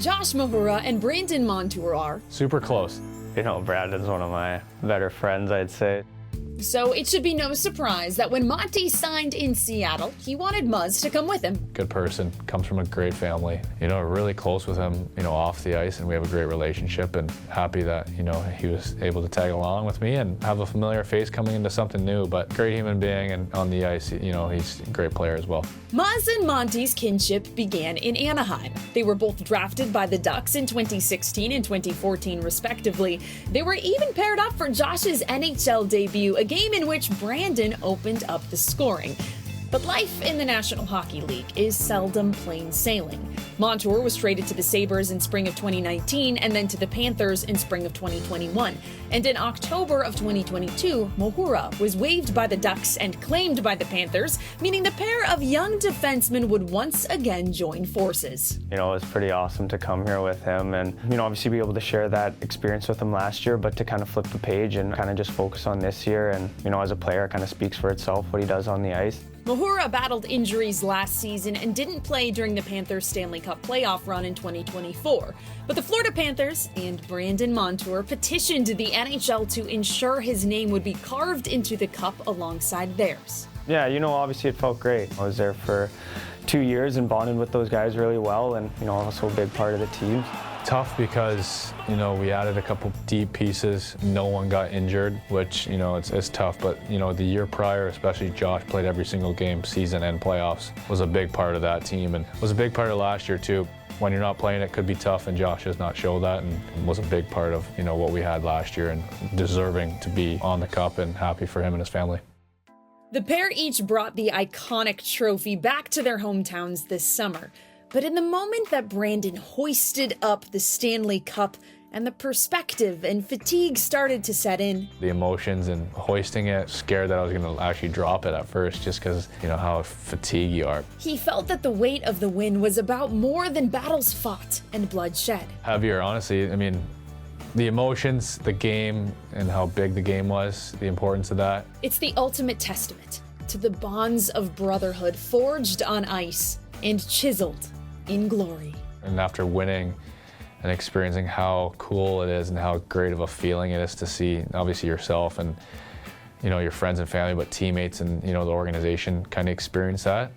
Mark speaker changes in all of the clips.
Speaker 1: Josh Mahura and Brandon Montour are
Speaker 2: super close.
Speaker 3: You know, Brandon's one of my better friends, I'd say.
Speaker 1: So it should be no surprise that when Monty signed in Seattle, he wanted Muzz to come with him.
Speaker 2: Good person, comes from a great family. You know, really close with him, you know, off the ice, and we have a great relationship, and happy that, you know, he was able to tag along with me and have a familiar face coming into something new, but great human being, and on the ice, you know, he's a great player as well.
Speaker 1: Muzz and Monty's kinship began in Anaheim. They were both drafted by the Ducks in 2016 and 2014 respectively. They were even paired up for Josh's NHL debut, a game in which Brandon opened up the scoring. But life in the National Hockey League is seldom plain sailing. Montour was traded to the Sabres in spring of 2019 and then to the Panthers in spring of 2021. And in October of 2022, Mahura was waived by the Ducks and claimed by the Panthers, meaning the pair of young defensemen would once again join forces.
Speaker 3: You know, it was pretty awesome to come here with him and, you know, obviously be able to share that experience with him last year, but to kind of flip the page and kind of just focus on this year. And, you know, as a player, it kind of speaks for itself what he does on the ice.
Speaker 1: Mahura battled injuries last season and didn't play during the Panthers' Stanley Cup playoff run in 2024. But the Florida Panthers and Brandon Montour petitioned the NHL to ensure his name would be carved into the cup alongside theirs.
Speaker 3: Yeah, you know, obviously it felt great. I was there for 2 years and bonded with those guys really well, and, you know, also a big part of the team.
Speaker 2: Tough because, you know, we added a couple deep pieces. No one got injured, which, you know, it's tough. But, you know, the year prior, especially Josh played every single game, season and playoffs, was a big part of that team, and was a big part of last year too. When you're not playing, it could be tough, and Josh does not show that, and was a big part of, you know, what we had last year, and deserving to be on the cup, and happy for him and his family.
Speaker 1: The pair each brought the iconic trophy back to their hometowns this summer. But in the moment that Brandon hoisted up the Stanley Cup and the perspective and fatigue started to set in,
Speaker 2: the emotions and hoisting it, scared that I was going to actually drop it at first just because, you know, how fatigued you are.
Speaker 1: He felt that the weight of the win was about more than battles fought and blood shed.
Speaker 2: Heavier, honestly. I mean, the emotions, the game, and how big the game was, the importance of that.
Speaker 1: It's the ultimate testament to the bonds of brotherhood forged on ice and chiseled in glory.
Speaker 2: And after winning and experiencing how cool it is and how great of a feeling it is to see, obviously yourself and, you know, your friends and family, but teammates and, you know, the organization kind of experience that,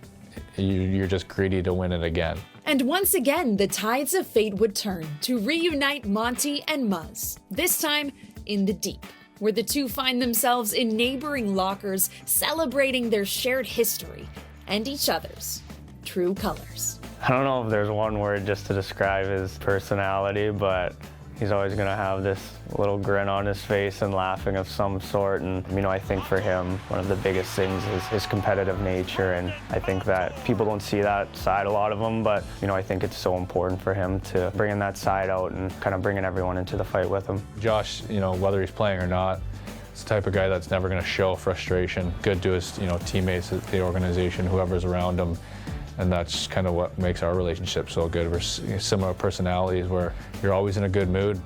Speaker 2: you're just greedy to win it again.
Speaker 1: And once again, the tides of fate would turn to reunite Monty and Muzz, this time in the deep, where the two find themselves in neighboring lockers celebrating their shared history and each other's true colors.
Speaker 3: I don't know if there's one word just to describe his personality, but he's always going to have this little grin on his face and laughing of some sort. And, you know, I think for him, one of the biggest things is his competitive nature. And I think that people don't see that side, a lot of them, but, you know, I think it's so important for him to bring in that side out and kind of bringing everyone into the fight with him.
Speaker 2: Josh, you know, whether he's playing or not, it's the type of guy that's never going to show frustration. Good to his, you know, teammates, the organization, whoever's around him. And that's kind of what makes our relationship so good. We're similar personalities where you're always in a good mood.